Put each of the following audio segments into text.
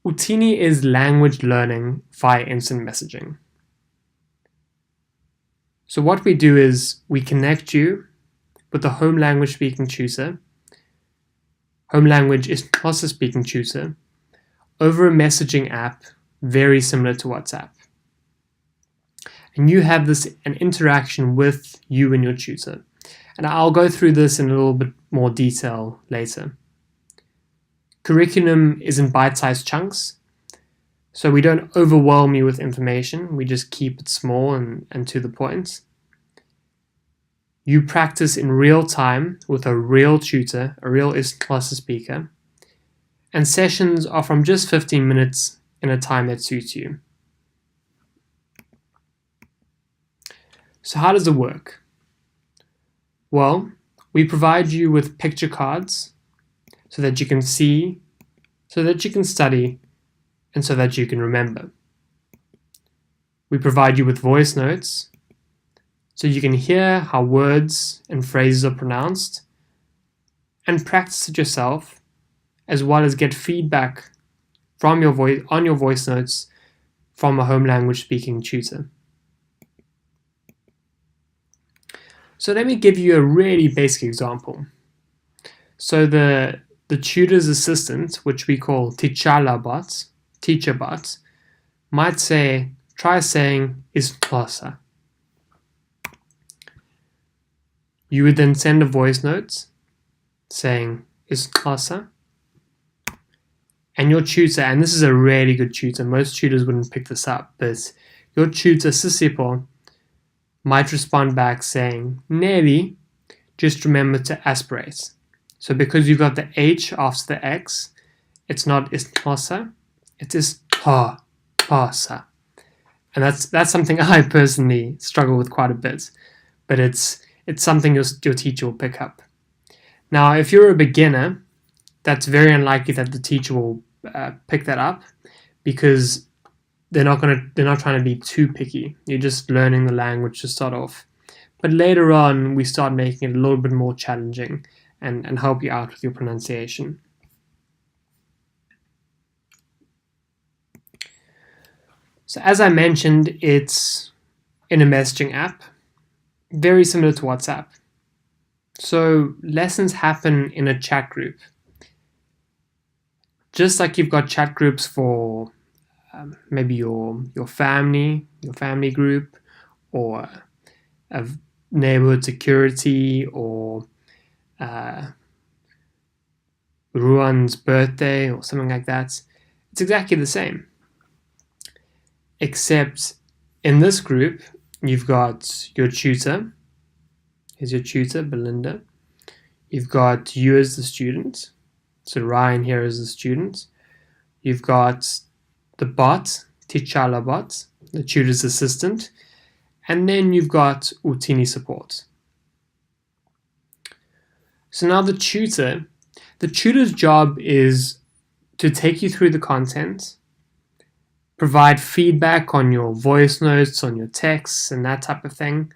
Uthini is language learning via instant messaging. So what we do is we connect you with a home language speaking tutor, home language is Xhosa speaking tutor, over a messaging app very similar to WhatsApp. And you have an interaction with you and your tutor. And I'll go through this in a little bit more detail later. Curriculum is in bite-sized chunks, so we don't overwhelm you with information, we just keep it small and to the point. You practice in real time with a real tutor, a real Xhosa speaker, and sessions are from just 15 minutes in a time that suits you. So how does it work? Well, we provide you with picture cards so that you can see, so that you can study, and so that you can remember. We provide you with voice notes so you can hear how words and phrases are pronounced and practice it yourself, as well as get feedback from your voice on your voice notes from a home language speaking tutor. So let me give you a really basic example. So the tutor's assistant, which we call teacher bot, might say, try saying Xhosa. You would then send a voice note saying Xhosa. And your tutor, and this is a really good tutor, most tutors wouldn't pick this up, but your tutor, Sisipo, might respond back saying, Nearly, just remember to aspirate. So because you've got the H after the X, it's not Xhosa, it is Xhosa. And that's something I personally struggle with quite a bit, but it's something your teacher will pick up. Now, if you're a beginner, that's very unlikely that the teacher will pick that up, because they're not trying to be too picky. You're just learning the language to start off. But later on, we start making it a little bit more challenging and help you out with your pronunciation. So as I mentioned, it's in a messaging app, very similar to WhatsApp. So lessons happen in a chat group. Just like you've got chat groups for maybe your family group, or a neighborhood security, or Ruan's birthday or something like that. It's exactly the same. Except in this group, you've got your tutor. Here's your tutor, Belinda. You've got you as the student. So Ryan here is the student. You've got the bot, T'Challa bot, the tutor's assistant. And then you've got Uthini support. So now the tutor's job is to take you through the content, provide feedback on your voice notes, on your texts, and that type of thing,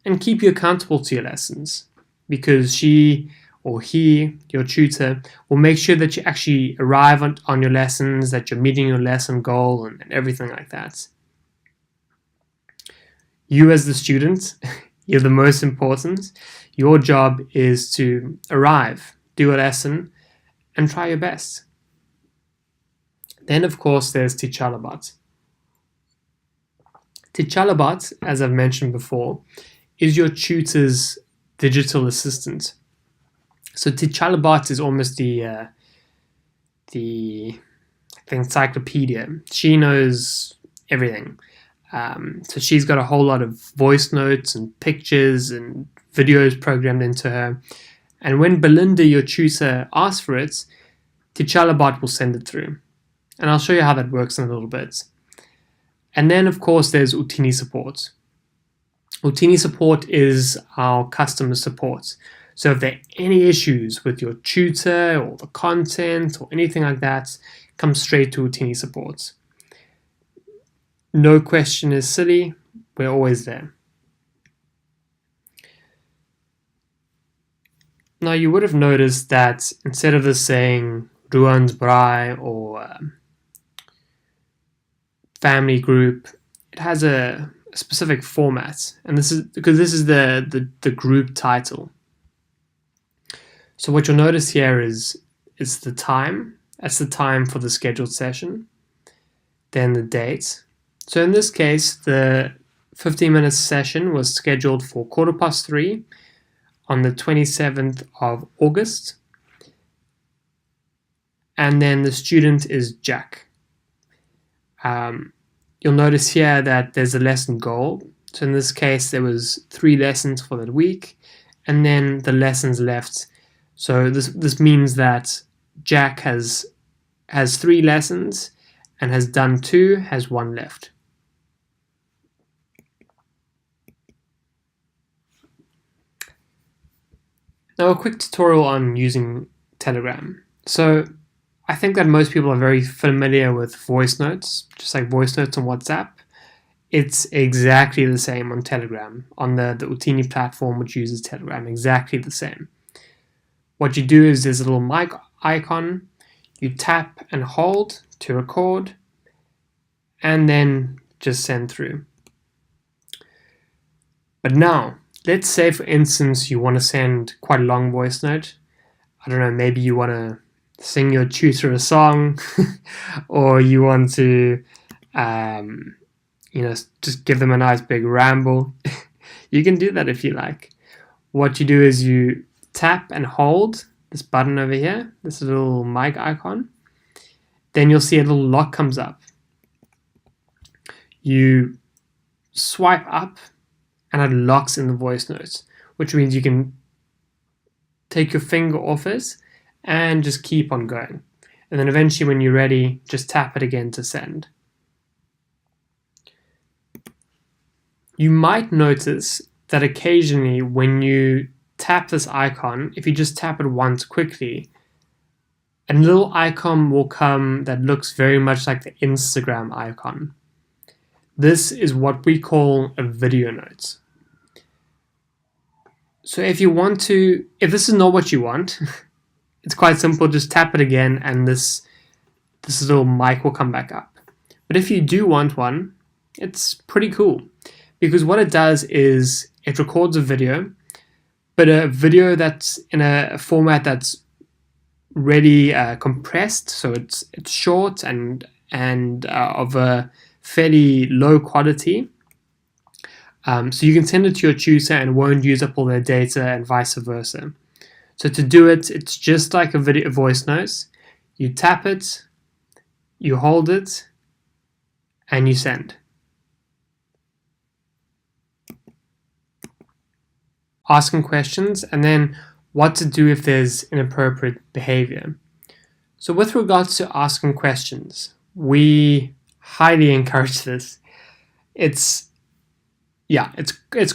and keep you accountable to your lessons, because she or he, your tutor, will make sure that you actually arrive on your lessons, that you're meeting your lesson goal, and everything like that. You as the student, you're the most important. Your job is to arrive, do a lesson, and try your best. Then, of course, there's T'Challa. T'Challa, as I've mentioned before, is your tutor's digital assistant. So T'Challa is almost the encyclopedia. She knows everything. So she's got a whole lot of voice notes and pictures and videos programmed into her. And when Belinda, your tutor, asks for it, T'Challa will send it through. And I'll show you how that works in a little bit. And then, of course, there's Uthini support. Uthini support is our customer support. So if there are any issues with your tutor or the content or anything like that, come straight to Uthini support. No question is silly. We're always there. Now, you would have noticed that instead of this saying Ruan's Brai or family group, it has a specific format, and this is because this is the group title. So what you'll notice here is the time. That's the time for the scheduled session. Then the date. So in this case, the 15-minute session was scheduled for 3:15 on the 27th of August. And then the student is Jack. You'll notice here that there's a lesson goal. So in this case, there was 3 lessons for that week, and then the lessons left. So this means that Jack has 3 lessons and has done 2, has 1 left. Now a quick tutorial on using Telegram. So I think that most people are very familiar with voice notes, just like voice notes on WhatsApp. It's exactly the same on Telegram, on the Uthini platform, which uses Telegram, exactly the same. What you do is there's a little mic icon, you tap and hold to record, and then just send through. But now, let's say for instance you want to send quite a long voice note. I don't know, maybe you want to sing your tutor a song, or you want to just give them a nice big ramble. You can do that if you like. What you do is you tap and hold this button over here, this little mic icon. Then you'll see a little lock comes up. You swipe up and it locks in the voice notes, which means you can take your finger off it and just keep on going. And then eventually when you're ready, just tap it again to send. You might notice that occasionally when you tap this icon, if you just tap it once quickly, a little icon will come that looks very much like the Instagram icon. This is what we call a video note. So if this is not what you want, it's quite simple, just tap it again and this little mic will come back up. But if you do want one, it's pretty cool, because what it does is it records a video, but a video that's in a format that's really compressed, so it's short and of a fairly low quality. So you can send it to your tutor and it won't use up all their data, and vice versa. So to do it, it's just like a video voice note. You tap it, you hold it, and you send. Asking questions, and then what to do if there's inappropriate behavior. So with regards to asking questions, we highly encourage this. It's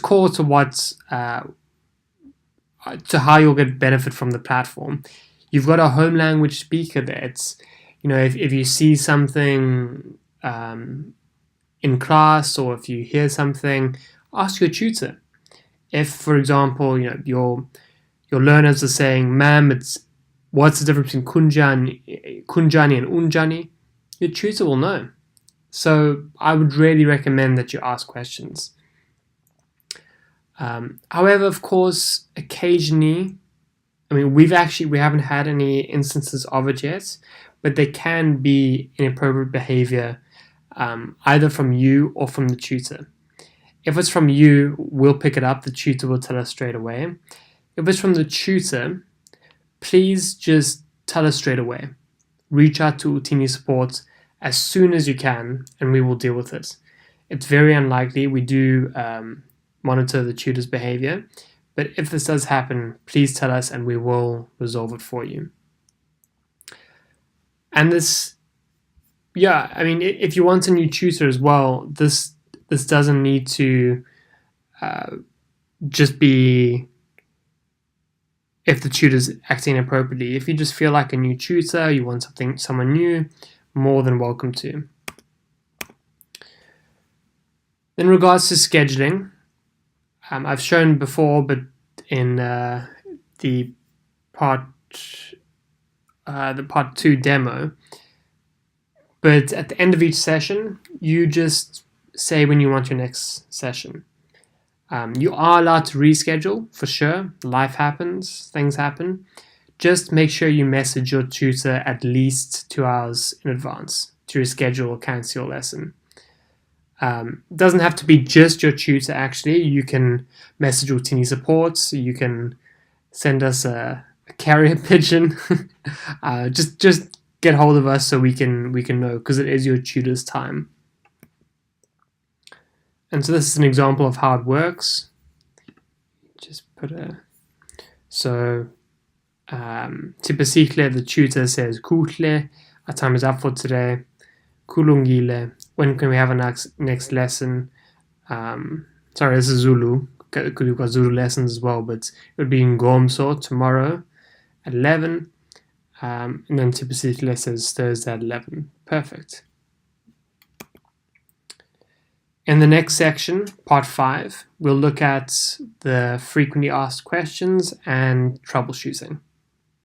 core to to how you'll get benefit from the platform. You've got a home language speaker there. It's, if you see something in class, or if you hear something, ask your tutor. If, for example, your learners are saying, "Ma'am, what's the difference between kunjani and unjani?" Your tutor will know. So I would really recommend that you ask questions. However, of course, occasionally, we haven't had any instances of it yet, but there can be inappropriate behavior, either from you or from the tutor. If it's from you, we'll pick it up. The tutor will tell us straight away. If it's from the tutor, please just tell us straight away. Reach out to Uthini support as soon as you can, and we will deal with it. It's very unlikely. We do monitor the tutor's behavior, but if this does happen, please tell us and we will resolve it for you. And this, if you want a new tutor as well, this doesn't need to just be if the tutor's acting inappropriately. If you just feel like a new tutor, you want someone new, more than welcome to. In regards to scheduling, I've shown before, but in the part 2 demo, But at the end of each session, you just say when you want your next session. You are allowed to reschedule, for sure. Life happens, things happen. Just make sure you message your tutor at least 2 hours in advance to reschedule or cancel your lesson. It doesn't have to be just your tutor, actually. You can message Uthini support. You can send us a carrier pigeon. Just get hold of us so we can know, because it is your tutor's time. And so this is an example of how it works. Just put a... So, typically the tutor says, Kutle, our time is up for today. Kulungile, when can we have a next lesson? Sorry, this is Zulu, because we've got Zulu lessons as well, but it would be in Ngomso tomorrow at 11. And then typically says Thursday at 11. Perfect. In the next section, part 5, we'll look at the frequently asked questions and troubleshooting.